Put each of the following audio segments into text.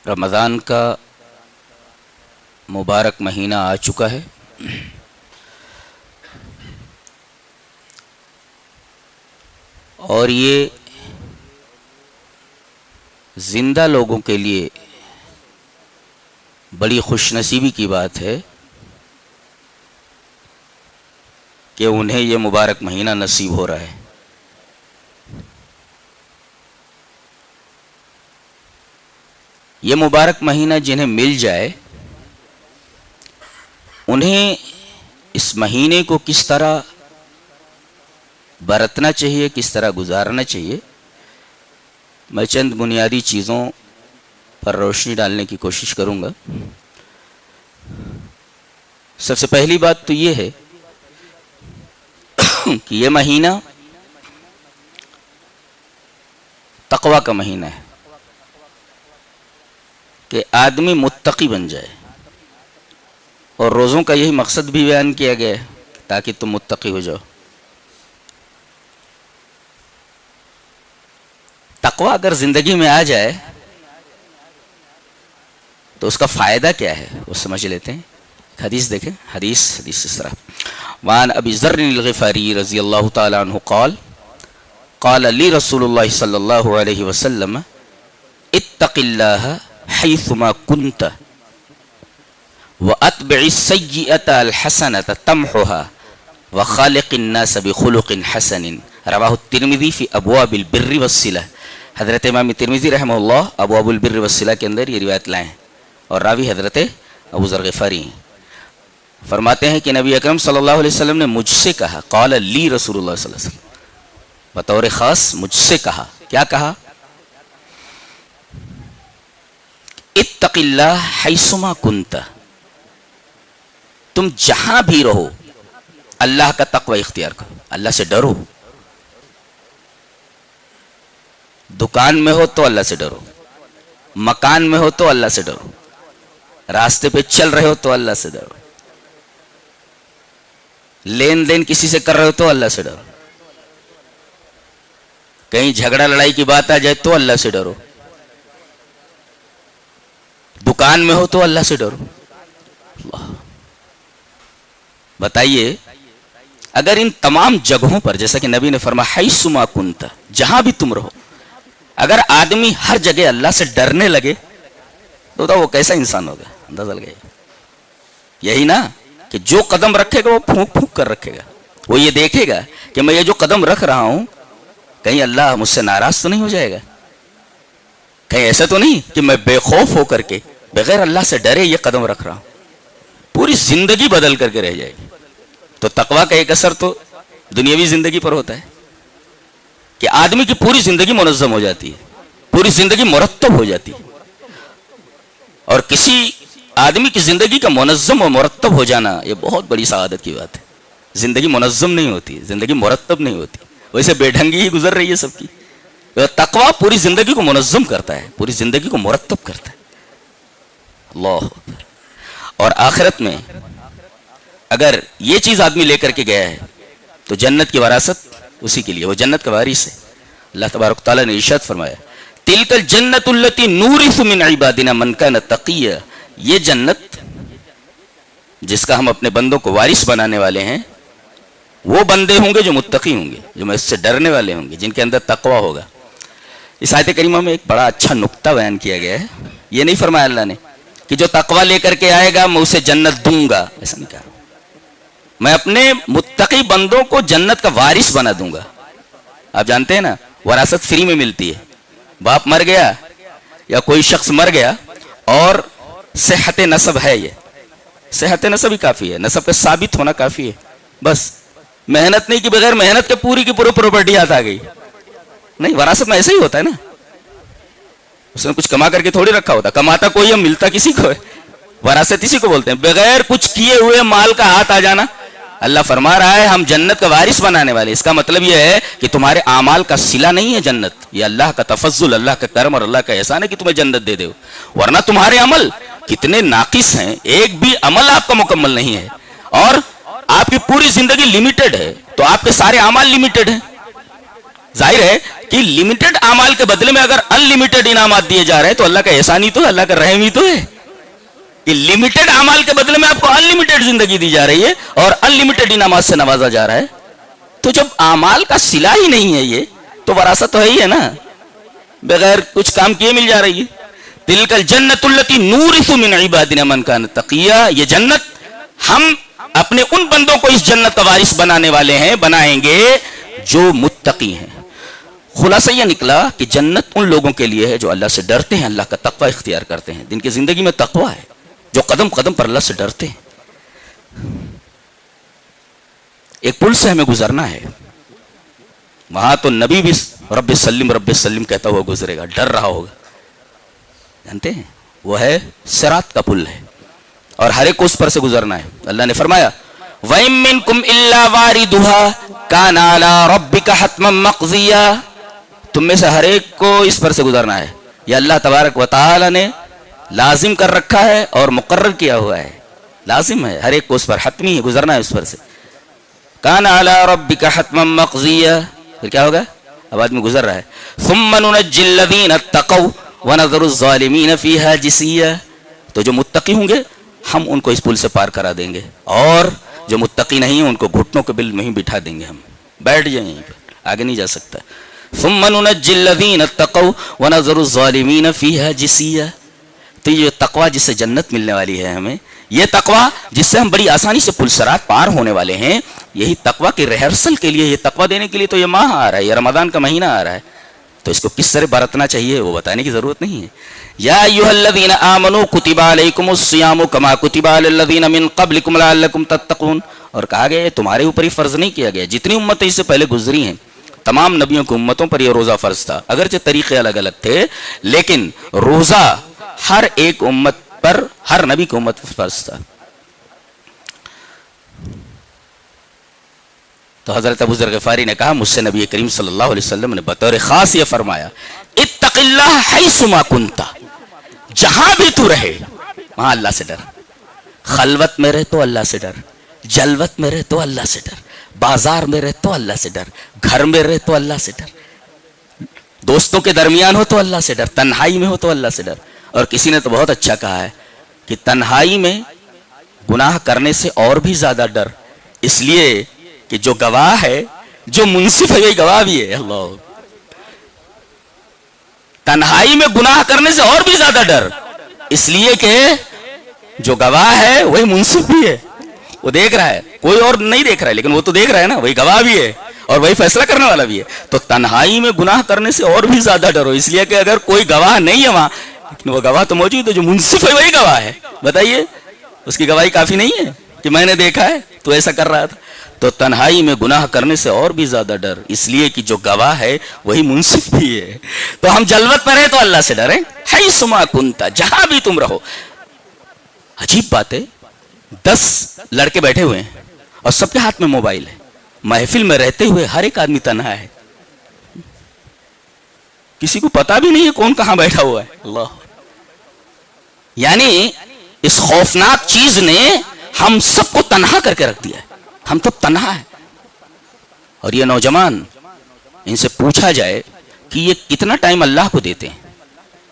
رمضان کا مبارک مہینہ آ چکا ہے۔ اور یہ زندہ لوگوں کے لیے بڑی خوش نصیبی کی بات ہے کہ انہیں یہ مبارک مہینہ نصیب ہو رہا ہے۔ یہ مبارک مہینہ جنہیں مل جائے انہیں اس مہینے کو کس طرح برتنا چاہیے، کس طرح گزارنا چاہیے، میں چند بنیادی چیزوں پر روشنی ڈالنے کی کوشش کروں گا۔ سب سے پہلی بات تو یہ ہے کہ یہ مہینہ تقوی کا مہینہ ہے، کہ آدمی متقی بن جائے، اور روزوں کا یہی مقصد بھی بیان کیا گیا ہے تاکہ تم متقی ہو جاؤ۔ تقوی اگر زندگی میں آ جائے تو اس کا فائدہ کیا ہے وہ سمجھ لیتے ہیں۔ حدیث دیکھیں، حدیث اس طرح: وعن ابی ذر الغفاری رضی اللہ تعالی عنہ قال قال لی رسول اللہ صلی اللہ علیہ وسلم اتق اللہ حیثما کنت واتبع السیئة الحسنة تمحها وخالق الناس بخلق حسن رواہ الترمذی فی ابواب البر والصلہ۔ حضرت امام ترمذی رحمہ اللہ ابواب البر والصلہ کے اندر یہ روایت لائے ہیں، اور راوی حضرت ابو ذر غفاری ہیں۔ فرماتے ہیں کہ نبی اکرم صلی اللہ علیہ وسلم نے مجھ سے کہا، قال لی رسول اللہ صلی اللہ علیہ وسلم، بطور خاص مجھ سے کہا۔ کیا کہا؟ اتق اللہ حیثما کنت، تم جہاں بھی رہو اللہ کا تقوی اختیار کرو، اللہ سے ڈرو۔ دکان میں ہو تو اللہ سے ڈرو، مکان میں ہو تو اللہ سے ڈرو، راستے پہ چل رہے ہو تو اللہ سے ڈرو، لین دین کسی سے کر رہے ہو تو اللہ سے ڈرو، کہیں جھگڑا لڑائی کی بات آ جائے تو اللہ سے ڈرو، دکان میں ہو تو اللہ سے ڈرو۔ اللہ بتائیے، اگر ان تمام جگہوں پر جیسا کہ نبی نے فرمایا حیثما کنت، جہاں بھی تم رہو، اگر آدمی ہر جگہ اللہ سے ڈرنے لگے تو وہ کیسا انسان ہوگا؟ اندازہ لگائیے۔ یہی نا کہ جو قدم رکھے گا وہ پھونک پھونک کر رکھے گا، وہ یہ دیکھے گا کہ میں یہ جو قدم رکھ رہا ہوں کہیں اللہ مجھ سے ناراض تو نہیں ہو جائے گا، کہیں ایسا تو نہیں کہ میں بے خوف ہو کر کے بغیر اللہ سے ڈرے یہ قدم رکھ رہا ہوں، پوری زندگی بدل کر کے رہ جائے گی۔ تو تقویٰ کا ایک اثر تو دنیاوی زندگی پر ہوتا ہے کہ آدمی کی پوری زندگی منظم ہو جاتی ہے، پوری زندگی مرتب ہو جاتی ہے۔ اور کسی آدمی کی زندگی کا منظم و مرتب ہو جانا یہ بہت بڑی سعادت کی بات ہے۔ زندگی منظم نہیں ہوتی، زندگی مرتب نہیں ہوتی، ویسے بے ڈھنگی ہی گزر رہی ہے سب کی۔ تقویٰ پوری زندگی کو منظم کرتا ہے، پوری زندگی کو مرتب کرتا ہے۔ اللہ اکبر۔ اور آخرت میں اگر یہ چیز آدمی لے کر کے گیا ہے تو جنت کی وراثت اسی کے لیے، وہ جنت کا وارث ہے۔ اللہ تبارک تعالیٰ نے ارشاد فرمایا تلک الجنت التی نورث من عبادنا من کان تقیا، یہ جنت جس کا ہم اپنے بندوں کو وارث بنانے والے ہیں وہ بندے ہوں گے جو متقی ہوں گے، جو میں اس سے ڈرنے والے ہوں گے، جن کے اندر تقویٰ ہوگا۔ اس آیت کریمہ میں ایک بڑا اچھا نقطہ بیان کیا گیا ہے۔ یہ نہیں فرمایا اللہ نے کہ جو تقویٰ لے کر کے آئے گا میں اسے جنت دوں گا، ایسا نہیں کہا۔ میں اپنے متقی بندوں کو جنت کا وارث بنا دوں گا۔ آپ جانتے ہیں نا وراثت فری میں ملتی ہے۔ باپ مر گیا یا کوئی شخص مر گیا اور صحت نسب ہے، یہ صحت نسب ہی کافی ہے، نسب کا ثابت ہونا کافی ہے، بس محنت نہیں کی، بغیر محنت کے پوری کی پوری پراپرٹی ہاتھ آ گئی۔ نہیں، وراثت میں ایسا ہی ہوتا ہے نا، اس نے کچھ کما کر کے تھوڑی رکھا ہوتا، کماتا کوئی ہے ملتا کسی کو ہے، وراثت اسی کو بولتے ہیں، بغیر کچھ کیے ہوئے مال کا ہاتھ آ جانا۔ اللہ فرما رہا ہے ہم جنت کا وارث بنانے والے، اس کا مطلب یہ ہے کہ تمہارے اعمال کا صلہ نہیں ہے جنت، یہ اللہ کا تفضل، اللہ کا کرم اور اللہ کا احسان ہے کہ تمہیں جنت دے دے، ورنہ تمہارے عمل کتنے ناقص ہیں، ایک بھی عمل آپ کا مکمل نہیں ہے، اور آپ کی پوری زندگی لمیٹڈ ہے، تو آپ کے سارے اعمال لمیٹڈ ہیں۔ ظاہر ہے کہ لمیٹڈ اعمال کے بدلے میں اگر انلمیٹڈ انعامات دیے جا رہے ہیں تو اللہ کا احسان ہی تو ہے، اللہ کا رحم ہی تو ہے کہ لمیٹڈ اعمال کے بدلے میں آپ کو انلمیٹڈ زندگی دی جا رہی ہے اور انلمیٹڈ انعامات سے نوازا جا رہا ہے. تو جب اعمال کا صلہ ہی نہیں ہے یہ تو وراثت تو ہے ہی ہے نا، بغیر کچھ کام کیے مل جا رہی ہے. تلک الجنت التی نورث من عبادنا من کان تقیا، یہ جنت ہم اپنے ان بندوں کو اس جنت کا وارث بنانے والے ہیں، بنائیں گے جو متقی ہیں. خلاصہ یہ نکلا کہ جنت ان لوگوں کے لیے ہے جو اللہ سے ڈرتے ہیں، اللہ کا تقوی اختیار کرتے ہیں، جن کی زندگی میں تقوی ہے، جو قدم قدم پر اللہ سے ڈرتے ہیں. ایک پل سے ہمیں گزرنا ہے، وہاں تو نبی بھی رب سلم کہتا ہوا گزرے گا، ڈر رہا ہوگا. جانتے ہیں وہ ہے صراط کا پل ہے اور ہر ایک کو اس پر سے گزرنا ہے. اللہ نے فرمایا وَإِن مِّنكُمْ إِلَّا وَارِدُهَا كَانَ عَلَىٰ رَبِّكَ حَتْمًا مَّقْضِيًّا، تم میں سے ہر ایک کو اس پر سے گزرنا ہے. یہ اللہ تبارک و تعالی نے لازم کر رکھا ہے اور مقرر کیا ہوا ہے، لازم ہے ہر ایک کو اس پر، حتمی ہے، گزرنا ہے اس پر سے. كَانَ عَلَىٰ رَبِّكَ حَتْمًا مَّقْضِيًّا، پھر کیا ہوگا؟ اب آدمی گزر رہا ہے. ثُمَّ نُنَجِّي الَّذِينَ اتَّقَوْا وَنَذَرُ الظَّالِمِينَ فِيهَا جِثِيًّا، تو جو متقی ہوں گے ہم ان کو اس پل سے پار کرا دیں گے اور جو متقی نہیں ہیں ان کو گھٹنوں کے بل میں ہی بٹھا دیں گے، ہم بیٹھ جائیں یہیں پہ، آگے نہیں جا سکتا. ثُمَّ نُنَجِّي الَّذِينَ اتَّقَوْا وَنَذَرُ الظَّالِمِينَ فِيهَا جِثِيًّا. تو یہ تقوی جس سے جنت ملنے والی ہے ہمیں، یہ تقوی جس سے ہم بڑی آسانی سے پل صراط پار ہونے والے ہیں، یہی تقوی کی ریہرسل کے لیے، یہ تقوی دینے کے لیے تو یہ ماہ آ رہا ہے، یہ رمضان کا مہینہ آ رہا ہے. تو اس کو کس طرح برتنا چاہیے وہ بتانے کی ضرورت نہیں ہے. یا ایھا الذین آمنوا کتب علیکم الصیام کما کتب علی الذین من قبلکم لعلکم تتقون، اور کہا گیا تمہارے اوپر ہی فرض نہیں کیا گیا، جتنی امتیں اس سے پہلے گزری ہیں تمام نبیوں کی امتوں پر یہ روزہ فرض تھا. اگرچہ طریقے الگ الگ تھے لیکن روزہ ہر ایک امت پر، ہر نبی کی امت پر فرض تھا. تو حضرت ابو ذر غفاری نے کہا مجھ سے نبی کریم صلی اللہ علیہ وسلم نے بطور خاص یہ فرمایا اتق اللہ حیثما کنت، جہاں بھی تو رہے وہاں اللہ سے ڈر. خلوت میں رہ تو اللہ سے ڈر، جلوت میں رہ تو اللہ سے ڈر، بازار میں رہ تو اللہ سے ڈر، گھر میں رہ تو اللہ سے ڈر، دوستوں کے درمیان ہو تو اللہ سے ڈر، تنہائی میں ہو تو اللہ سے ڈر. اور کسی نے تو بہت اچھا کہا ہے کہ تنہائی میں گناہ کرنے سے اور بھی زیادہ ڈر، اس لیے کہ جو گواہ ہے، جو منصف ہے وہی گواہ بھی ہے. اللہ، تنہائی میں گناہ کرنے سے اور بھی زیادہ ڈر، اس لیے کہ جو گواہ ہے وہی منصف بھی ہے، وہ دیکھ رہا ہے، کوئی اور نہیں دیکھ رہا ہے لیکن وہ تو دیکھ رہا ہے نا، وہی گواہ بھی ہے اور وہی فیصلہ کرنے والا بھی ہے. تو تنہائی میں گناہ کرنے سے اور بھی زیادہ ڈرو، اس لیے کہ اگر کوئی گواہ نہیں ہے وہاں، لیکن وہ گواہ تو موجود ہے، جو منصف ہے وہی گواہ ہے. بتائیے اس کی گواہی کافی نہیں ہے کہ میں نے دیکھا ہے تو ایسا کر رہا تھا. تو تنہائی میں گناہ کرنے سے اور بھی زیادہ ڈر، اس لیے کہ جو گواہ ہے وہی منصف بھی ہے. تو ہم جلوت میں رہے تو اللہ سے ڈریں، حیثما کنت، جہاں بھی تم رہو. عجیب بات ہے، 10 لڑکے بیٹھے ہوئے ہیں اور سب کے ہاتھ میں موبائل ہے، محفل میں رہتے ہوئے ہر ایک آدمی تنہا ہے، کسی کو پتا بھی نہیں ہے کون کہاں بیٹھا ہوا ہے. اللہ، یعنی اس خوفناک چیز نے ہم سب کو تنہا کر کے رکھ دیا ہے، ہم تو تنہا ہیں. اور یہ نوجوان، ان سے پوچھا جائے کہ یہ کتنا ٹائم اللہ کو دیتے ہیں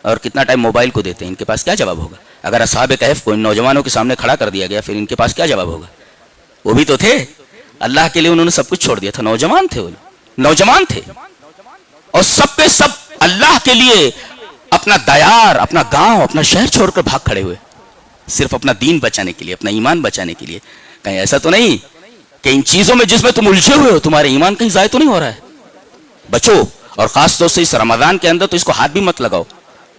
اور کتنا ٹائم موبائل کو دیتے ہیں، ان کے پاس کیا جواب ہوگا؟ اگر اصحاب کہف کو ان نوجوانوں کے سامنے کھڑا کر دیا گیا پھر ان کے پاس کیا جواب ہوگا؟ وہ بھی تو تھے اللہ کے لیے، انہوں نے سب کچھ چھوڑ دیا تھا، نوجوان تھے، وہ نوجوان تھے اور سب کے سب اللہ کے لیے اپنا دیار، اپنا گاؤں، اپنا شہر چھوڑ کر بھاگ کھڑے ہوئے، صرف اپنا دین بچانے کے لیے، اپنا ایمان بچانے کے لیے. کہیں ایسا تو نہیں کہ ان چیزوں میں جس میں تم الجھے ہوئے ہو تمہارے ایمان کہیں ضائع تو نہیں ہو رہا ہے؟ بچو، اور خاص طور سے اس رمضان کے اندر تو اس کو ہاتھ بھی مت لگاؤ،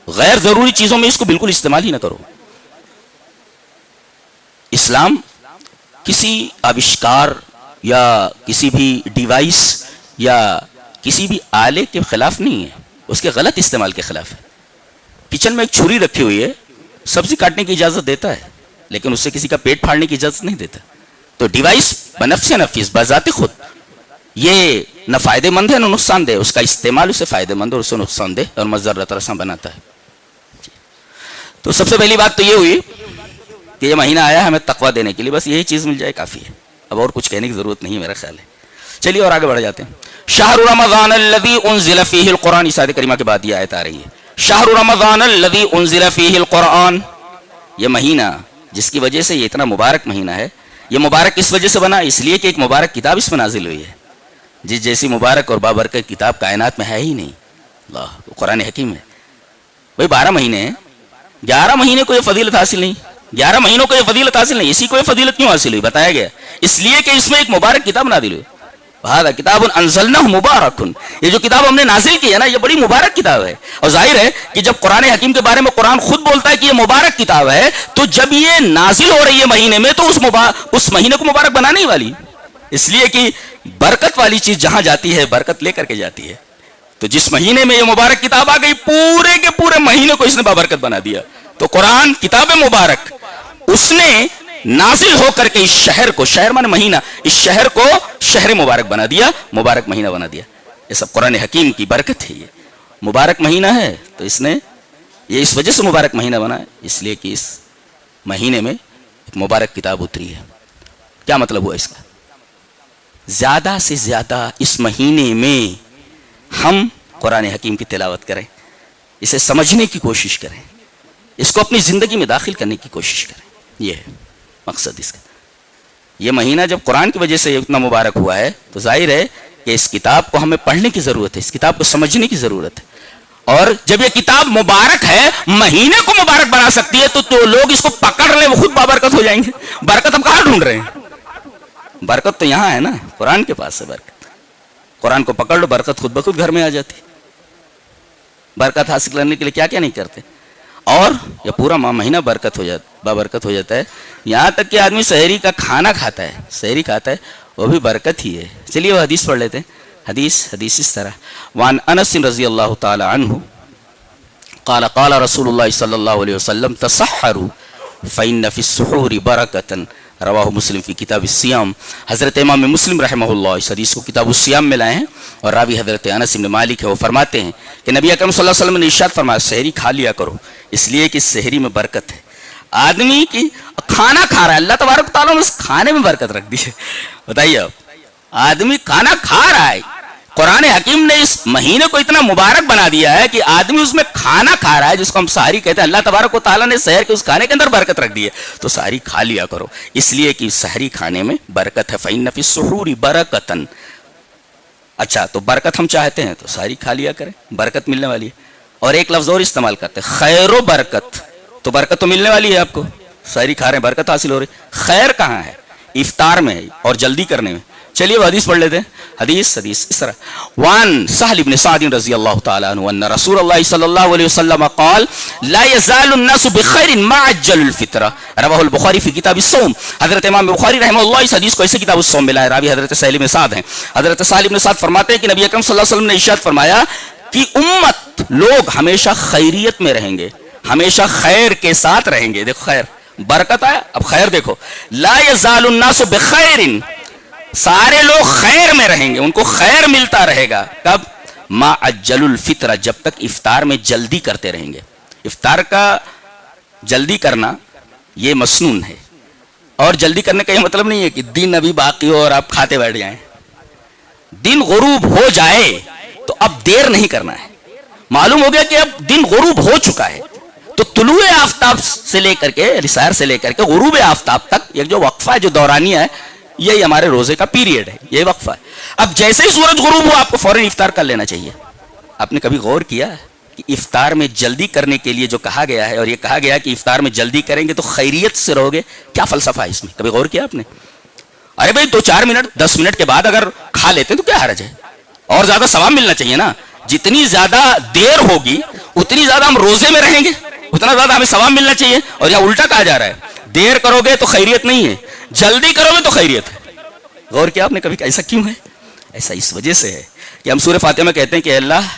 غیر ضروری چیزوں میں اس کو بالکل استعمال ہی نہ کرو. اسلام کسی آوشکار یا کسی بھی ڈیوائس یا کسی بھی آلے کے خلاف نہیں ہے، اس کے غلط استعمال کے خلاف ہے. کچن میں ایک چھری رکھی ہوئی ہے، سبزی کاٹنے کی اجازت دیتا ہے لیکن اس سے کسی کا پیٹ پھاڑنے کی اجازت نہیں دیتا. تو ڈیوائس بنفس نفیس، بذات خود یہ نہ فائدہ مند ہے نہ نقصان دہ، اس کا استعمال اسے فائدہ مند اور اسے نقصان دہ اور مضرۃ رساں بناتا ہے. تو سب سے پہلی بات تو یہ ہوئی کہ یہ مہینہ آیا ہمیں تقویٰ دینے کے لیے، بس یہی چیز مل جائے کافی ہے، اب اور کچھ کہنے کی ضرورت نہیں ہے میرا خیال ہے. چلیے اور آگے بڑھ جاتے ہیں. شہر رمضان الذی انزل فیہ القرآن، اس آیت کریمہ کے بعد یہ آیت آ رہی ہے. شہر رمضان الذی انزل فیہ القرآن، یہ مہینہ جس کی وجہ سے یہ اتنا مبارک مہینہ ہے. یہ مبارک کس وجہ سے بنا؟ اس لیے کہ ایک مبارک کتاب اس میں نازل ہوئی ہے. جس جیسی مبارک اور بابرکت کتاب کائنات میں ہے ہی نہیں. اللہ، قرآن حکیم ہے. بھائی 12 مہینے ہیں، 11 مہینے کو یہ فضیلت حاصل نہیں، 11 مہینوں کو یہ فضیلت حاصل نہیں. اسی کو یہ فضیلت کیوں حاصل ہوئی بتایا گیا، اس لیے کہ اس میں ایک مبارک کتاب نازل ہوئی. ہذا کتاب انزلنہ مبارک، یہ جو کتاب ہم نے نازل کی ہے نا، یہ بڑی مبارک کتاب ہے. اور ظاہر ہے کہ جب قرآن حکیم کے بارے میں قرآن خود بولتا ہے کہ یہ مبارک کتاب ہے، تو جب یہ نازل ہو رہی ہے مہینے میں تو اس مہینے کو مبارک بنانے ہی والی. اس لیے کہ برکت والی چیز جہاں جاتی ہے برکت لے کر کے جاتی ہے. تو جس مہینے میں یہ مبارک کتاب آ گئی، پورے کے پورے مہینے کو اس نے بابرکت بنا دیا. تو قرآن کتاب مبارک اس نے نازل ہو کر کے اس شہر کو، شہر مانے مہینہ، اس شہر کو شہر مبارک بنا دیا، مبارک مہینہ بنا دیا. یہ سب قرآن حکیم کی برکت ہے. یہ مبارک مہینہ ہے تو اس نے یہ اس وجہ سے مبارک مہینہ بنا ہے، اس لیے کہ اس مہینے میں ایک مبارک کتاب اتری ہے. کیا مطلب ہوا اس کا؟ زیادہ سے زیادہ اس مہینے میں ہم قرآن حکیم کی تلاوت کریں، اسے سمجھنے کی کوشش کریں، اس کو اپنی زندگی میں داخل کرنے کی کوشش کریں. یہ ہے مقصد اس کا. یہ مہینہ جب قرآن کی وجہ سے اتنا مبارک ہوا ہے تو ظاہر ہے کہ اس کتاب کو ہمیں پڑھنے کی ضرورت ہے، اس کتاب کو سمجھنے کی ضرورت ہے. اور جب یہ کتاب مبارک ہے، مہینے کو مبارک بنا سکتی ہے، تو لوگ اس کو پکڑ لیں، وہ خود بابرکت ہو جائیں گے. برکت ہم کہاں ڈھونڈ رہے ہیں؟ برکت تو یہاں ہے نا، قرآن کے پاس ہے برکت. قرآن کو پکڑ لو، برکت خود بخود گھر میں آ جاتی. برکت حاصل کرنے کے لیے کیا کیا نہیں کرتے. اور یہ پورا مہینہ برکت ہو جاتا، بابرکت ہو جاتا ہے. یہاں تک کہ آدمی سحری کا کھانا کھاتا ہے، سحری کھاتا ہے، وہ بھی برکت ہی ہے. چلیے وہ حدیث پڑھ لیتے ہیں. حدیث اس طرح. وعن انس رضی اللہ تعالی عنہ قال قال رسول اللہ صلی اللہ علیہ وسلم تسحروا فإن في السحور برکۃ رواہ مسلم فی کتاب الصیام. حضرت امام مسلم رحمہ اللہ اس حدیث کو کتاب الصیام میں لائے ہیں، اور راوی حضرت انس بن مالک ہے. وہ فرماتے ہیں کہ نبی اکرم صلی اللہ علیہ وسلم نے ارشاد فرمایا سحری کھا لیا کرو، اس لیے کہ سحری میں برکت ہے. آدمی کی کھانا کھا رہا ہے، اللہ تبارک و تعالیٰ نے اس کھانے میں برکت رکھ دی ہے. بتائیے اب آدمی کھانا کھا رہا ہے، قرآن حکیم نے اس مہینے کو اتنا مبارک بنا دیا ہے کہ آدمی اس میں کھانا کھا رہا ہے، جس کو ہم سحری کہتے ہیں. اللہ تبارک و تعالیٰ نے سحر کے اس کھانے کے اندر برکت رکھ دی ہے، تو سحری کھا لیا کرو، اس لیے کہ سحری کھانے میں برکت ہے. فإن فی السحور برکۃ. اچھا تو برکت ہم چاہتے ہیں تو سحری کھا لیا کریں، برکت ملنے والی ہے. اور ایک لفظ اور استعمال کرتے ہیں، خیر و برکت. تو برکت تو ملنے والی ہے آپ کو، سحری کھا رہے ہیں، برکت حاصل ہو رہی. خیر کہاں ہے؟ افطار میں اور جلدی کرنے میں. چلیے وہ حدیث پڑھ لیتے ہیں. حدیث اس طرح. وان سہل بن سعد رضی اللہ تعالی عنہ ان رسول اللہ صلی اللہ علیہ وسلم قال لا يزال الناس بخير ما عجل الفطر رواہ البخاری فی کتاب الصوم. حضرت امام بخاری رحمہ اللہ اس حدیث کو ایسے کتاب الصوم میں لائے. راوی حضرت سہل بن سعد ہیں. حضرت سہل بن سعد فرماتے ہیں کہ نبی اکرم صلی اللہ علیہ وسلم نے ارشاد فرمایا کہ امت لوگ ہمیشہ خیریت میں رہیں گے، ہمیشہ خیر کے ساتھ رہیں گے. دیکھو خیر برکت آیا، اب خیر دیکھو. لا يزال الناس بخير، سارے لوگ خیر میں رہیں گے، ان کو خیر ملتا رہے گا. کب؟ ما عجل الفطر، جب تک افطار میں جلدی کرتے رہیں گے. افطار کا جلدی کرنا یہ مسنون ہے، اور جلدی کرنے کا یہ مطلب نہیں ہے کہ دن ابھی باقی ہو اور آپ کھاتے بیٹھ جائیں. دن غروب ہو جائے تو اب دیر نہیں کرنا ہے. معلوم ہو گیا کہ اب دن غروب ہو چکا ہے، تو طلوع آفتاب سے لے کر کے سحر سے لے کر کے غروب آفتاب تک یہ جو وقفہ ہے، جو دورانیہ ہے، یہی ہمارے روزے کا پیریڈ ہے، یہ وقفہ ہے. اب جیسے ہی سورج غروب ہو آپ کو فوراً افطار کر لینا چاہیے. آپ نے کبھی غور کیا کہ افطار میں جلدی کرنے کے لیے جو کہا گیا ہے، اور یہ کہا گیا کہ افطار میں جلدی کریں گے تو خیریت سے رہو گے، کیا فلسفہ ہے اس میں؟ کبھی غور کیا آپ نے؟ ارے بھائی 2-4 منٹ 10 منٹ کے بعد اگر کھا لیتے تو کیا حرج ہے؟ اور زیادہ ثواب ملنا چاہیے نا. جتنی زیادہ دیر ہوگی اتنی زیادہ ہم روزے میں رہیں گے، اتنا زیادہ ہمیں ثواب ملنا چاہیے. اور یہاں الٹا کہا جا رہا ہے دیر کرو گے تو خیریت نہیں ہے، جلدی کرو گے تو خیریت ہے. غور کیا آپ نے کبھی؟ ایسا کیوں ہے؟ ایسا اس وجہ سے ہے کہ ہم سورہ فاتحہ میں کہتے ہیں کہ اللہ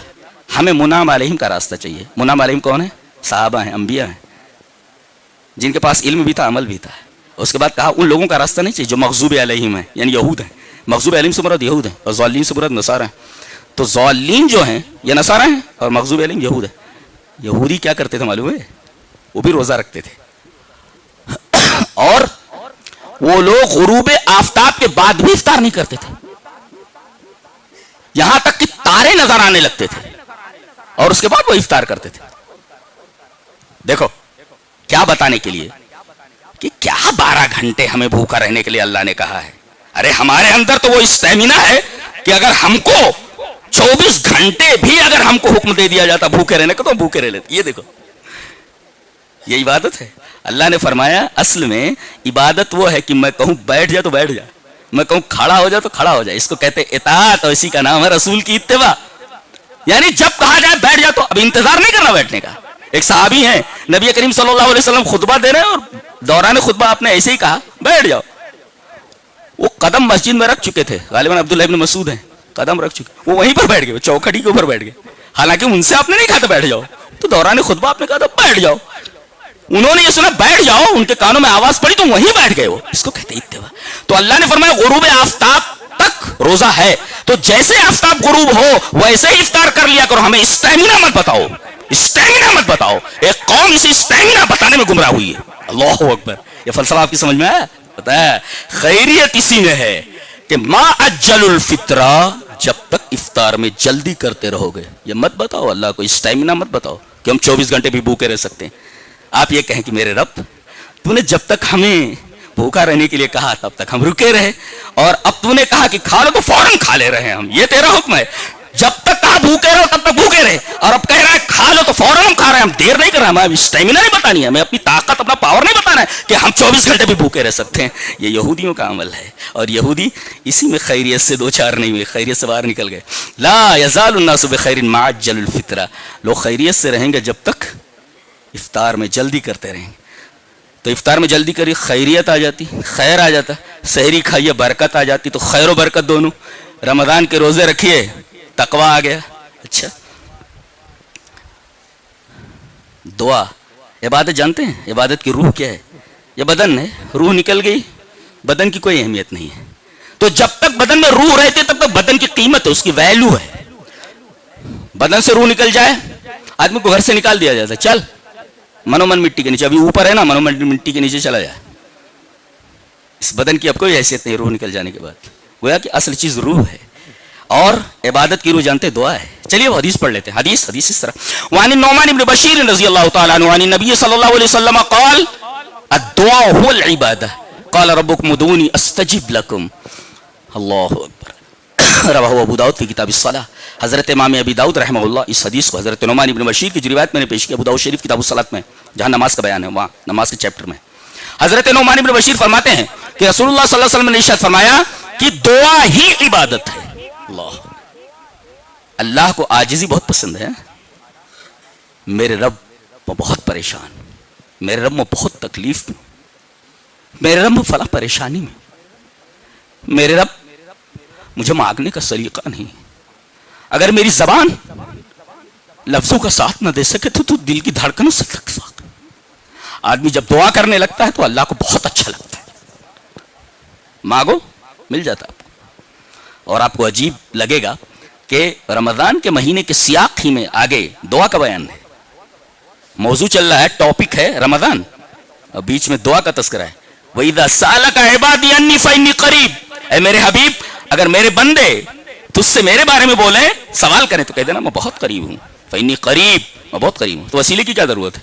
ہمیں منعم علیہم کا راستہ چاہیے. منعم علیہم کون ہے؟ صحابہ ہیں، انبیاء ہیں، جن کے پاس علم بھی تھا، عمل بھی تھا. اس کے بعد کہا ان لوگوں کا راستہ نہیں چاہیے جو مغضوب علیہم ہیں، یعنی یہود ہیں. مغضوب علیہم سے مراد یہود ہیں، اور ضالین سے مراد نصارہ ہیں. تو ضالین جو ہیں یہ نصارہ ہیں، اور مغضوب علیہم یہود ہیں. یہودی کیا کرتے تھے معلوم ہے؟ وہ بھی روزہ رکھتے تھے، اور وہ لوگ غروب آفتاب کے بعد بھی افطار نہیں کرتے تھے. یہاں تک کہ تارے نظر آنے لگتے تھے اور اس کے بعد وہ افطار کرتے تھے. دیکھو کیا بتانے کے لیے کہ کیا 12 گھنٹے ہمیں بھوکا رہنے کے لیے اللہ نے کہا ہے. ارے ہمارے اندر تو وہ اسٹیمنا ہے کہ اگر ہم کو 24 گھنٹے بھی اگر ہم کو حکم دے دیا جاتا بھوکے رہنے کا تو ہم بھوکے رہ لیتے. یہ دیکھو یہ عبادت ہے. اللہ نے فرمایا اصل میں عبادت وہ ہے کہ میں کہوں بیٹھ جا تو بیٹھ جا, میں کہوں کھڑا ہو جا تو کھڑا ہو جا. اس کو کہتے اطاعت اور اسی کا نام ہے رسول کی اتباع. یعنی جب کہا جائے بیٹھ جا تو اب انتظار نہیں کرنا بیٹھنے کا. ایک صحابی ہیں نبی کریم صلی اللہ علیہ وسلم خطبہ دے رہے ہیں اور دوران خطبہ آپ نے ایسے ہی کہا بیٹھ جاؤ. وہ قدم مسجد میں رکھ چکے تھے, غالباً عبداللہ ابن مسعود ہیں, قدم رکھ چکے, وہ وہیں پر بیٹھ گئے, چوکھٹی کے اوپر بیٹھ گئے. حالانکہ ان سے آپ نے نہیں کہا تھا بیٹھ جاؤ, تو دوران خطبہ آپ نے کہا تھا بیٹھ جاؤ. انہوں نے یہ سنا بیٹھ جاؤ, ان کے کانوں میں آواز پڑی تو وہیں بیٹھ گئے. وہ اس کو کہتے اتباع. تو اللہ نے فرمایا غروب آفتاب تک روزہ ہے, تو جیسے آفتاب غروب ہو ویسے ہی افطار کر لیا کرو. ہمیں اسٹیمنا مت بتاؤ, اسٹیمنا مت بتاؤ. ایک قوم اسی اسٹیمنا بتانے میں گمراہ ہوئی ہے. اللہ اکبر. یہ فلسفہ آپ کی سمجھ میں آیا؟ پتہ ہے خیریت اسی میں ہے کہ ما اجل الفطرہ, جب تک افطار میں جلدی کرتے رہو گے. یہ مت بتاؤ اللہ کو, اسٹیمنا مت بتاؤ کہ ہم 24 گھنٹے بھی بھوکے رہ سکتے ہیں. آپ یہ کہیں کہ میرے رب تو نے جب تک ہمیں بھوکا رہنے کے لیے کہا تب تک ہم رکے رہے, اور اب تو نے کہا کہ کھا لو تو فوراً کھا لے رہے ہیں ہم. یہ تیرا حکم ہے, جب تک کہا بھوکے رہو تب تک بھوکے رہے, اور اب کہہ رہا ہے کھا لو تو فوراً ہم کھا رہے ہیں. ہم دیر نہیں کر رہے ہیں, ہمیں اسٹیمنا نہیں بتانی ہے, ہمیں اپنی طاقت اپنا پاور نہیں بتانا ہے کہ ہم 24 گھنٹے بھی بھوکے رہ سکتے ہیں. یہ یہودیوں کا عمل ہے, اور یہودی اسی میں خیریت سے دو چار نہیں ہوئے, خیریت سے باہر نکل گئے. لا یزال الناس بخیر ما عجل الفطرہ. لوگ خیریت سے رہیں گے جب تک افطار میں جلدی کرتے رہیں گے. تو افطار میں جلدی کری خیریت آ جاتی, خیر آ جاتا. سحری کھائیے برکت آ جاتی. تو خیر و برکت دونوں. رمضان کے روزے رکھیے تقویٰ آ گیا. اچھا دعا عبادت جانتے ہیں عبادت کی روح کیا ہے؟ یہ بدن ہے, روح نکل گئی بدن کی کوئی اہمیت نہیں ہے. تو جب تک بدن میں روح رہتی تب تک بدن کی قیمت ہے, اس کی ویلیو ہے. بدن سے روح نکل جائے آدمی کو گھر سے نکال دیا جاتا ہے, چل منو من مٹی کے نیچے, ابھی اوپر ہے نا, منو من مٹی کے نیچے چلا جائے. اس بدن کی اب کوئی حیثیت نہیں روح نکل جانے کے بعد. گویا کہ اصل چیز روح ہے, اور عبادت کی روح جانتے دعا ہے. چلیے وہ حدیث پڑھ لیتے ہیں. حدیث اس طرح وعن النعمان بن بشیر رضی اللہ تعالی عنہ عن النبی صلی اللہ علیہ وسلم قال الدعاء هو العبادہ قال ربکم ادعونی استجب لکم. اللہ اکبر. رواہ ابو داؤد فی کتاب الصلاۃ. حضرت امام ابی داؤد رحمہ اللہ اس حدیث کو حضرت نعمان بن بشیر کی جو روایت میں نے پیش کی ابو داؤد شریف کتاب الصلاۃ میں, جہاں نماز کا بیان ہے, وہاں نماز کے چیپٹر میں حضرت نعمان بن بشیر فرماتے ہیں کہ رسول اللہ صلی اللہ علیہ وسلم نے ارشاد فرمایا کہ دعا ہی عبادت ہے. اللہ کو عاجزی بہت پسند ہے. میرے رب میں بہت پریشان, میرے رب میں بہت تکلیف میں, میرے رب میں فلاں پریشانی میں, میرے رب مجھے مانگنے کا سلیقہ نہیں. اگر میری زبان لفظوں کا ساتھ نہ دے سکے تو دل کی دھڑکنوں سے تکلیف. آدمی جب دعا کرنے لگتا ہے تو اللہ کو بہت اچھا لگتا ہے. مانگو مل جاتا آپ کو. اور آپ کو عجیب لگے گا کہ رمضان کے مہینے کے سیاق ہی میں آگے دعا کا بیان ہے. موضوع چل رہا ہے, ٹاپک ہے رمضان, اور بیچ میں دعا کا تذکرہ ہے. وَإِذَا سَأَلَكَ عِبَادِي عَنِّي فَإِنِّي قَرِيبٌ. اے میرے حبیب اگر میرے بندے تجھ سے میرے بارے میں بولیں, سوال کریں تو کہہ دینا میں بہت قریب ہوں. فَإِنِّي قَرِيب, میں بہت قریب ہوں. تو وسیلے کی کیا ضرورت ہے؟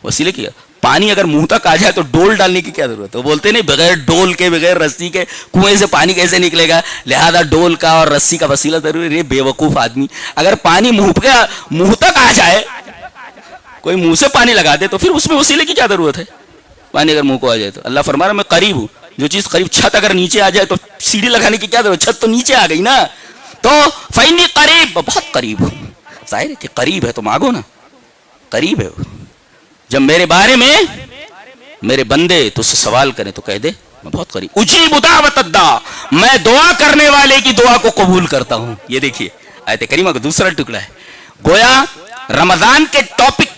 وسیلے کی پانی اگر منہ تک آ جائے تو ڈول ڈالنے کی کیا ضرورت ہے؟ وہ بولتے نہیں بغیر ڈول کے بغیر رسی کے کنویں سے پانی کیسے نکلے گا, لہذا ڈول کا اور رسی کا وسیلہ ضروری ہے. بے وقوف آدمی, اگر پانی منہ تک آ جائے, کوئی منہ سے پانی لگا دے تو پھر اس میں وسیلے کی کیا ضرورت ہے؟ پانی اگر منہ کو آ جائے تو. اللہ فرما رہا میں قریب ہوں. جو چیز قریب, چھت اگر نیچے آ جائے تو سیڑھی لگانے کی کیا ضرورت, چھت تو نیچے آ گئی نا. تو فإنی قریب, بہت قریب ہوں. ظاہر ہے کہ قریب ہے تو مانگو نا, قریب ہے. جب میرے بارے میں میرے بندے تجھ سے سوال کریں تو کہہ دے میں بہت قریب. اجیب دعوت الداع, میں دعا کرنے والے کی دعا کو قبول کرتا ہوں. یہ دیکھیے آیت کریمہ کا دوسرا ٹکڑا ہے. گویا رمضان کے ٹاپک,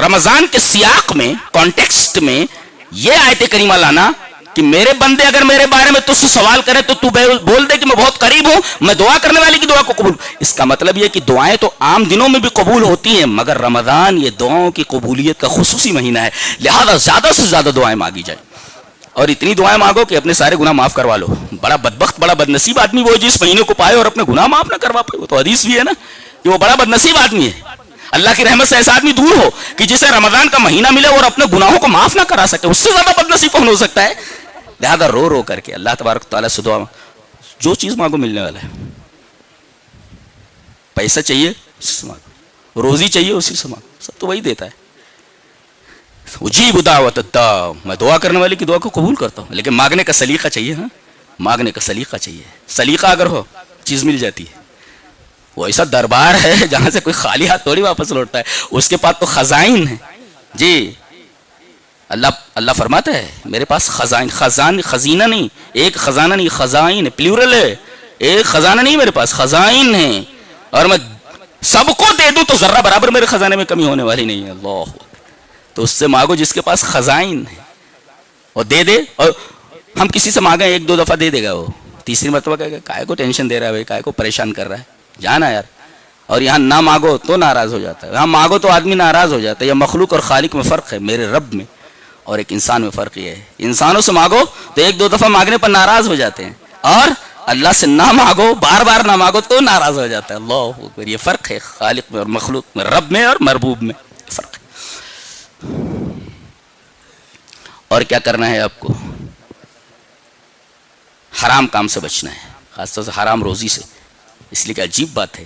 رمضان کے سیاق میں, کانٹیکسٹ میں یہ آیت کریمہ لانا کہ میرے بندے اگر میرے بارے میں تجھ سے سوال کریں تو تو بول دے کہ میں بہت قریب ہوں, میں دعا کرنے والے کی دعا کو قبول. اس کا مطلب یہ کہ دعائیں تو عام دنوں میں بھی قبول ہوتی ہیں, مگر رمضان یہ دعاؤں کی قبولیت کا خصوصی مہینہ ہے, لہذا زیادہ سے زیادہ دعائیں مانگی جائیں. اور اتنی دعائیں مانگو کہ اپنے سارے گناہ معاف کروا لو. بڑا بدبخت بڑا بدنصیب آدمی وہ جس مہینے کو پائے اور اپنے گناہ معاف نہ کروا پائے. وہ تو حدیث بھی ہے نا کہ وہ بڑا بدنصیب آدمی ہے. اللہ کی رحمت سے ایسا آدمی دور ہو کہ جسے رمضان کا مہینہ ملے اور اپنے گناہوں کو معاف نہ کرا سکے. اس سے زیادہ بدنصیب کون ہو سکتا ہے؟ لہذا رو رو کر کے اللہ تبارک تعالیٰ سے دعا جو چیز مانگو ملنے والا ہے. پیسہ چاہیے اسی سے مانگو, روزی چاہیے اسی سے مانگو, سب تو وہی دیتا ہے. اجیب دعوت الداع, میں دعا کرنے والے کی دعا کو قبول کرتا ہوں, لیکن مانگنے کا سلیقہ چاہیے. ہاں مانگنے کا سلیقہ چاہیے. سلیقہ اگر ہو چیز مل جاتی ہے. وہ ایسا دربار ہے جہاں سے کوئی خالی ہاتھ تھوڑی واپس لوٹتا ہے. اس کے پاس تو خزائن ہے جی. اللہ فرماتا ہے میرے پاس خزینہ نہیں, ایک خزانہ نہیں, خزائن پلیورل ہے. ایک خزانہ نہیں میرے پاس, خزائن ہے, اور میں سب کو دے دوں تو ذرہ برابر میرے خزانے میں کمی ہونے والی نہیں ہے. اللہ, تو اس سے مانگو جس کے پاس خزائن ہے اور دے دے. اور ہم کسی سے مانگیں ایک دو دفعہ دے دے گا, وہ تیسری مرتبہ کہے گا کائے کو ٹینشن دے رہا ہے بھائی, کائے کو پریشان کر رہا ہے, جانا یار. اور یہاں نہ مانگو تو ناراض ہو جاتا ہے, یہاں مانگو تو آدمی ناراض ہو جاتا ہے. یہ مخلوق اور خالق میں فرق ہے, میرے رب میں اور ایک انسان میں فرق یہ ہے. انسانوں سے مانگو تو ایک دو دفعہ مانگنے پر ناراض ہو جاتے ہیں, اور اللہ سے نہ مانگو, بار بار نہ مانگو تو ناراض ہو جاتا ہے. اللہ اکبر, یہ فرق ہے خالق میں اور مخلوق میں, رب میں اور مربوب میں فرق ہے. اور کیا کرنا ہے آپ کو؟ حرام کام سے بچنا ہے, خاص طور سے حرام روزی سے. اس لیے کہ عجیب بات ہے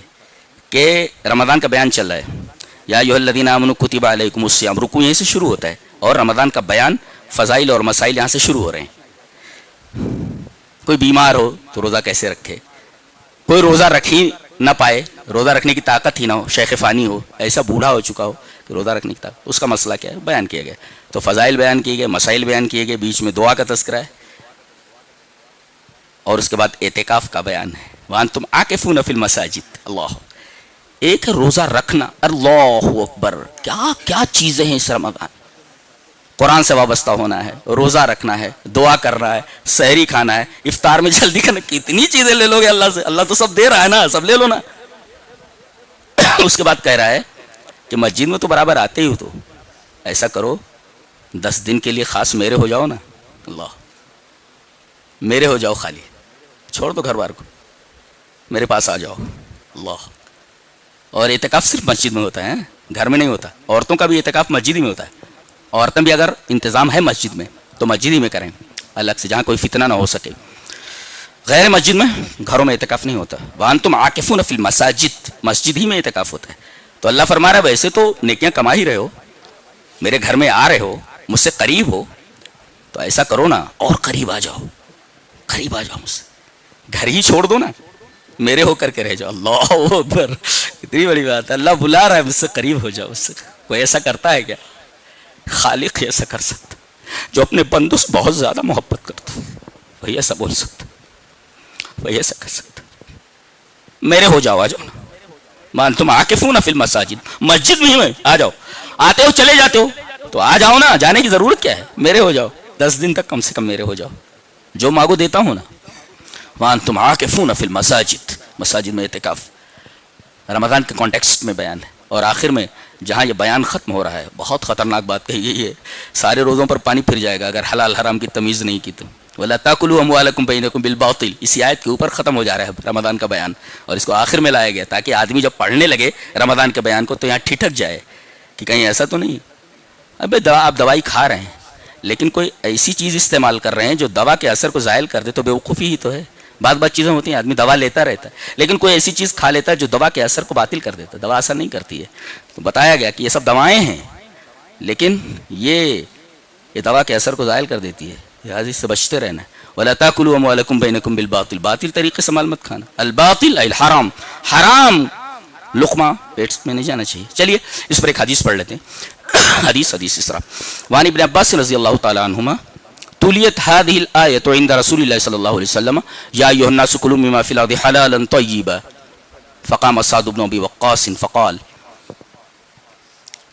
کہ رمضان کا بیان چل رہا ہے, یا ایھا الذین آمنوا کتب علیکم الصیام, رکوع یہیں سے شروع ہوتا ہے, اور رمضان کا بیان فضائل اور مسائل یہاں سے شروع ہو رہے ہیں. کوئی بیمار ہو تو روزہ کیسے رکھے, کوئی روزہ رکھ ہی نہ پائے, روزہ رکھنے کی طاقت ہی نہ ہو, شیخ فانی ہو, ایسا بوڑھا ہو چکا ہو کہ روزہ رکھنے کی طاقت, اس کا مسئلہ کیا ہے بیان کیا گیا. تو فضائل بیان کیے گئے, مسائل بیان کیے گئے, بیچ میں دعا کا تذکرہ ہے, اور اس کے بعد اعتکاف کا بیان ہے. وانتم عاکفون فی المساجد. اللہ, ایک روزہ رکھنا, اللہ اکبر, کیا کیا چیزیں ہیں اس رمضان. قرآن سے وابستہ ہونا ہے, روزہ رکھنا ہے, دعا کرنا ہے, سحری کھانا ہے, افطار میں جلدی کرنا. کتنی چیزیں لے لو گے اللہ سے, اللہ تو سب دے رہا ہے نا, سب لے لو نا. اس کے بعد کہہ رہا ہے کہ مسجد میں تو برابر آتے ہی ہو, تو ایسا کرو 10 دن کے لیے خاص میرے ہو جاؤ نا. اللہ, میرے ہو جاؤ, خالی چھوڑ دو گھر بار کو, میرے پاس آ جاؤ. اللہ, اور اعتکاف صرف مسجد میں ہوتا ہے, گھر میں نہیں ہوتا. عورتوں کا بھی اعتکاف مسجد ہی میں ہوتا ہے. عورتیں بھی اگر انتظام ہے مسجد میں تو مسجد ہی میں کریں الگ سے, جہاں کوئی فتنہ نہ ہو سکے. غیر مسجد میں گھروں میں اعتکاف نہیں ہوتا. وانتم عاکفون فی المساجد, مسجد ہی میں اعتکاف ہوتا ہے. تو اللہ فرما رہا ہے ویسے تو نیکیاں کما ہی رہے ہو, میرے گھر میں آ رہے ہو, مجھ سے قریب ہو, تو ایسا کرو نا اور قریب آ جاؤ, قریب آ جاؤ مجھ سے. گھر ہی چھوڑ دو نا, میرے ہو کر کے رہ جاؤ. اللہ اکبر, اتنی بڑی بات ہے. اللہ بلا رہا ہے مجھ سے قریب ہو جاؤ. مجھ سے کوئی ایسا کرتا ہے کیا؟ خالق ایسا کر سکتا, جو اپنے بندوں سے بہت زیادہ محبت کرتا, وہی ایسا بول سکتا, وہی ایسا کر سکتا. میرے ہو جاؤ, آ جاؤ نا. وانتم عاکفون فی المساجد, مسجد میں آ جاؤ. آتے ہو چلے جاتے ہو تو آ جاؤ نا, جانے کی ضرورت کیا ہے. میرے ہو جاؤ, 10 دن تک کم سے کم میرے ہو جاؤ, جو مانگو دیتا ہوں نا. وانتم عاکفون فی المساجد, مساجد میں اعتکاف رمضان کے کانٹیکسٹ میں بیان ہے. اور آخر میں جہاں یہ بیان ختم ہو رہا ہے, بہت خطرناک بات کہی گئی ہے, سارے روزوں پر پانی پھر جائے گا اگر حلال حرام کی تمیز نہیں کی تو. وَلَا تَأْكُلُوا أَمْوَالَكُمْ بَيْنَكُمْ بِالْبَاطِلِ, اسی آیت کے اوپر ختم ہو جا رہا ہے رمضان کا بیان, اور اس کو آخر میں لایا گیا تاکہ آدمی جب پڑھنے لگے رمضان کے بیان کو تو یہاں ٹھٹک جائے کہ کہیں ایسا تو نہیں ابے آپ دوائی کھا رہے ہیں لیکن کوئی ایسی چیز استعمال کر رہے ہیں جو دوا کے اثر کو زائل کر دے, تو بیوقوفی ہی تو ہے. بعض چیزیں ہوتی ہیں, آدمی دوا لیتا رہتا ہے لیکن کوئی ایسی چیز کھا لیتا ہے جو دوا کے اثر کو باطل کر دیتا ہے, دوا اثر نہیں کرتی ہے. تو بتایا گیا کہ یہ سب دوائیں ہیں لیکن یہ دوا کے اثر کو زائل کر دیتی ہے, لہٰذا اس سے بچتے رہنا ہے. وَلَا تَأْكُلُوا أَمْوَالَكُمْ بَيْنَكُمْ بِالْبَاطِلِ, باطل طریقے سے مال مت کھانا. الباطل الحرام, حرام لقمہ پیٹ میں نہیں جانا چاہیے. چلیے اس پر ایک حدیث پڑھ لیتے ہیں. حدیث اس طرح, وعن ابن عباس رضی اللہ تعالی عنہما تلیت هذه الآية عند رسول الله صلى الله عليه وسلم يا أيها الناس كلوا مما في الأرض حلالا طيبا فقام سعد بن أبي وقاص فقال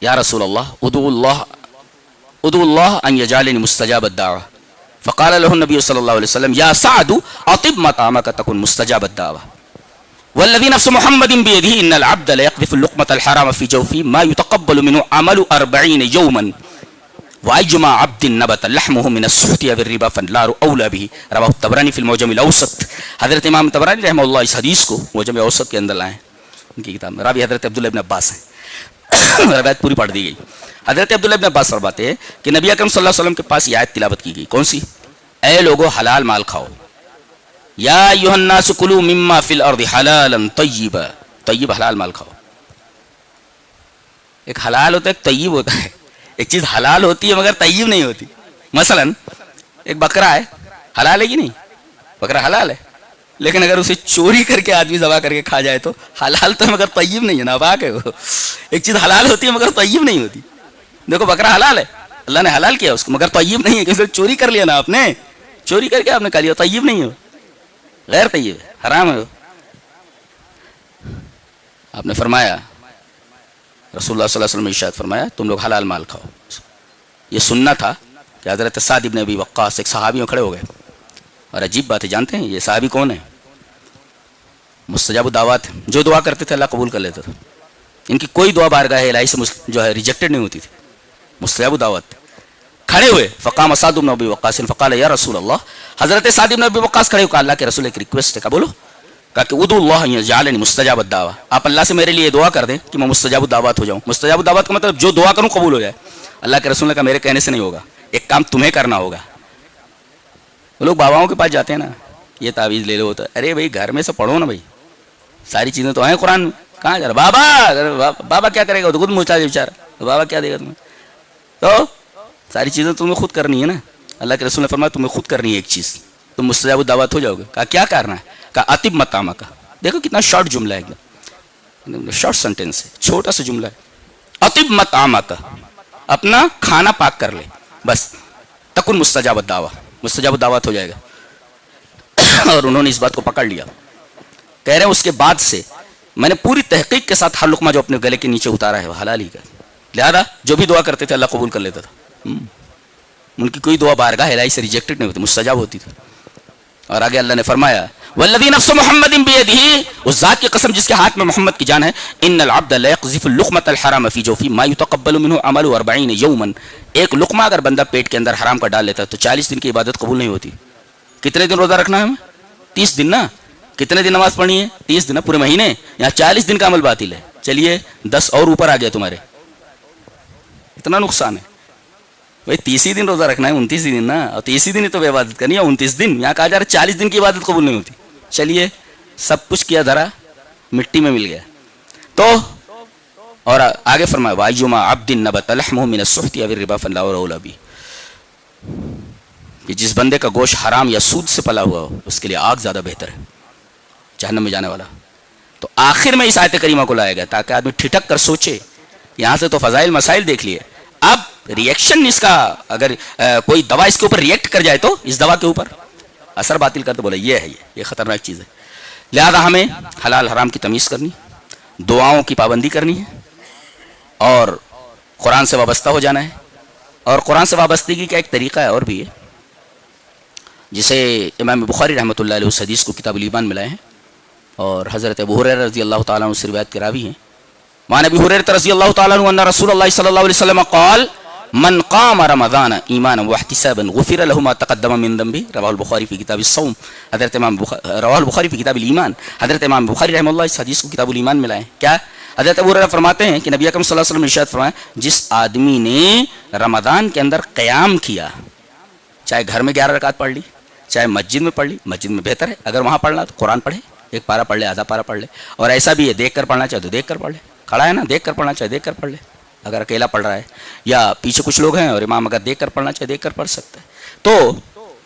يا رسول الله ادعو الله أن يجعلني مستجاب الدعوة. فقال له النبي صلى الله عليه وسلم يا سعد أطب مطعمك تكن مستجاب الدعوة والذي نفس محمد بيده إن العبد لا يقذف اللقمة الحرام في جوفه ما يتقبل منه عمل 40 يوما وَأَيُّمَا عَبْدٍ نَبَتَ لَحْمُهُ مِنَ السُّحْتِ أَوِ الرِّبَا فَالنَّارُ أَوْلَىٰ بِهِ رواہ الطبرانی فی المعجم الاوسط. حضرت امام طبرانی رحمہ اللہ اس حدیث کو معجم اوسط کے اندر لائے، ان کی کتاب میں. راوی حضرت عبداللہ ابن عباس ہیں. روایت پوری پڑھ دی گئی. حضرت عبداللہ ابن عباس فرماتے ہیں کہ نبی اکرم صلی اللہ علیہ وسلم کے پاس یہ آیت تلاوت کی گئی. کون سی؟ اے لوگو حلال مال کھاؤ. یا ایھا الناس کلوا مما فی الارض حلالا طیبا. طیب حلال مال کھاؤ. ایک حلال ہوتا ہے، ایک طیب ہوتا ہے. ایک چیز حلال ہوتی ہے مگر طیب نہیں ہوتی. مثلا ایک بکرا ہے، حلال ہے کہ نہیں؟ بکرا حلال ہے، لیکن اگر اسے چوری کر کے آدمی ذبح کر کے کھا جائے تو حلال تو مگر طیب نہیں ہے، ناپاک ہے وہ. ایک چیز حلال ہوتی ہے مگر طیب نہیں ہوتی. دیکھو بکرا حلال ہے، اللہ نے حلال کیا اس کو، مگر طیب نہیں ہے کیونکہ چوری کر لیا نا آپ نے، چوری کر کے آپ نے کھا لیا. طیب نہیں ہے، غیر طیب ہے، حرام ہے. آپ نے فرمایا، رسول اللہ صلی اللہ علیہ وسلم نے ارشاد فرمایا تم لوگ حلال مال کھاؤ. یہ سننا تھا کہ حضرت سعد بن ابی وقاص ایک صحابی میں کھڑے ہو گئے. اور عجیب بات ہے، جانتے ہیں یہ صحابی کون ہے؟ مستجاب الدعوات، جو دعا کرتے تھے اللہ قبول کر لیتا تھا. ان کی کوئی دعا بارگاہ الہی سے جو ہے ریجیکٹڈ نہیں ہوتی تھی. مستجاب الدعوات کھڑے ہوئے. فقام سعد بن ابی وقاص فقال یا رسول اللہ. حضرت سعد بن ابی وقاص کھڑے ہو کہا اللہ کے رسول ایک ریکویسٹ ہے. کہا بولو. کہا کہ ادعو اللہ یجعلنی مستجاب الدعوہ. آپ اللہ سے میرے لیے دعا کر دیں کہ میں مستجاب الدعوات ہو جاؤں. مستجاب الدعوات کا مطلب جو دعا کروں قبول ہو جائے. اللہ کے رسول نے کہا میرے کہنے سے نہیں ہوگا، ایک کام تمہیں کرنا ہوگا. وہ لوگ باباؤں کے پاس جاتے ہیں نا، یہ تعویذ لے لو ہوتا ہے. ارے بھائی گھر میں سے پڑھو نا بھائی، ساری چیزیں تو ہیں قرآن میں. کہاں جا رہا بابا؟ بابا کیا کرے گا؟ تو خود مچا دے بیچارہ. بابا کیا دے گا تمہیں؟ تو ساری چیزیں تمہیں خود کرنی ہے نا. اللہ کے رسول نے فرمایا تمہیں خود کرنی ہے ایک چیز، تم مستجاب الدعوات ہو جاؤ گے. کہا کیا کرنا ہے؟ کہا اطب مطعمہ کا. دیکھو کتنا شارٹ جملہ ہے، ایک دم شارٹ سینٹینس ہے، چھوٹا سا جملہ ہے. اطب مطعمہ کا، اپنا کھانا پاک کر لے بس. تکن مستجاب الدعوہ، مستجاب الدعوات ہو جائے گا. اور انہوں نے اس بات کو پکڑ لیا. کہہ رہے ہیں اس کے بعد سے میں نے پوری تحقیق کے ساتھ ہر لقمہ جو اپنے گلے کے نیچے اتارا ہے وہ حلال ہی کا. لہذا جو بھی دعا کرتے تھے اللہ قبول کر لیتا تھا. ان کی کوئی دعا بارگاہ الہی سے ریجیکٹڈ نہیں ہوتی، مستجاب ہوتی تھی. اور آگے اللہ نے فرمایا والذی نفس محمد بیدہ، اس ذات کی قسم جس کے ہاتھ میں محمد کی جان ہے، ان العبد لا یقذف اللقمۃ الحرام فی جوفہ ما یتقبل منہ عمل 40 یوما. ایک لقمہ اگر بندہ پیٹ کے اندر حرام کا ڈال لیتا ہے تو 40 دن کی عبادت قبول نہیں ہوتی. کتنے دن روزہ رکھنا ہے ہمیں؟ 30 دن نا. کتنے دن نماز پڑھنی ہے؟ 30 دن. پورے مہینے. یہاں 40 دن کا عمل باطل ہے. چلیے 10 اور اوپر آ گیا تمہارے، اتنا نقصان ہے. بھائی 30 دن روزہ رکھنا ہے، 29 دن نا، اور 30 دن ہی تو عبادت کرنی ہے. 29 دن یہاں کہا جا رہا ہے 40 دن کی عبادت قبول نہیں ہوتی. چلیے سب کچھ کیا دھرا مٹی میں مل گیا. تو اور آگے فرمایا وَأَيُّمَا عَبْدٍ نَبَتَ لَحْمُهُ مِنَ السُّحْتِ أَوِ الرِّبَا فَالنَّارُ أَوْلَىٰ بِهِ. کہ جس بندے کا گوشت حرام یا سود سے پلا ہوا ہو اس کے لیے آگ زیادہ بہتر ہے، جہنم میں جانے والا. تو آخر میں اس آیت کریمہ کو لایا گیا تاکہ آدمی ٹھٹک کر سوچے. یہاں سے تو فضائل مسائل دیکھ لیے، اب ریئیکشن اس کا، اگر کوئی دوا اس کے اوپر ریئیکٹ کر جائے تو اس دوا کے اوپر اثر باطل کر تو بولے یہ ہے، یہ خطرناک چیز ہے. لہذا ہمیں حلال حرام کی تمیز کرنی، دعاؤں کی پابندی کرنی ہے، اور قرآن سے وابستہ ہو جانا ہے. اور قرآن سے وابستگی کا ایک طریقہ ہے اور بھی ہے، جسے امام بخاری رحمۃ اللہ علیہ اس حدیث کو کتاب الایمان میں لائے ہیں، اور حضرت ابو ہریرہ رضی اللہ تعالیٰ عنہ سے روایت کے راوی ہیں. وعن ابی ہریرہ رضی اللہ تعالیٰ عنہ ان رسول اللہ صلی اللہ علیہ وسلم قال من قام رمضان ایمانا واحتسابا غفر له ما تقدم من ذنبه رواه البخاری فی کتاب الصوم. حضرت امام رواه البخاری فی کتاب الایمان. حضرت امام بخاری رحمہ اللہ اس حدیث کو کتاب الایمان میں لائے ہیں. کیا حضرت ابو ہریرہ فرماتے ہیں کہ نبی اکرم صلی اللہ علیہ وسلم نے ارشاد فرمایا جس آدمی نے رمضان کے اندر قیام کیا، چاہے گھر میں 11 رکعت پڑھ لی، چاہے مسجد میں پڑھ لی، مسجد میں بہتر ہے. اگر وہاں پڑھنا تو قرآن پڑھے، ایک پارہ پڑھ لے، آدھا پارہ پڑھ لے. اور ایسا بھی ہے دیکھ کر پڑھنا چاہے تو دیکھ کر پڑھ لے، کھڑا ہے نا دیکھ کر پڑھنا چاہے دیکھ کر پڑھ لے. اگر اکیلا پڑھ رہا ہے یا پیچھے کچھ لوگ ہیں اور امام اگر دیکھ کر پڑھنا چاہے دیکھ کر پڑھ سکتا ہے. تو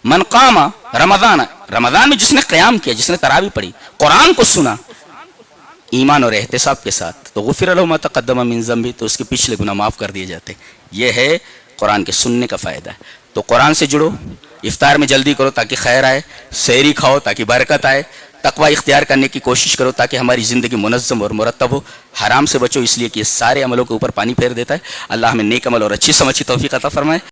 من قام رمضان، رمضان میں جس نے قیام کیا، جس نے تراویح پڑھی، قرآن کو سنا ایمان اور احتساب کے ساتھ، تو غفر له ما تقدم من ذنبه، تو اس کے پچھلے گناہ معاف کر دیے جاتے. یہ ہے قرآن کے سننے کا فائدہ. تو قرآن سے جڑو، افطار میں جلدی کرو تاکہ خیر آئے، سحری کھاؤ تاکہ برکت آئے، تقوی اختیار کرنے کی کوشش کرو تاکہ ہماری زندگی منظم اور مرتب ہو. حرام سے بچو اس لیے کہ یہ سارے عملوں کے اوپر پانی پھیر دیتا ہے. اللہ ہمیں نیک عمل اور اچھی سمجھ کی توفیق عطا فرمائے.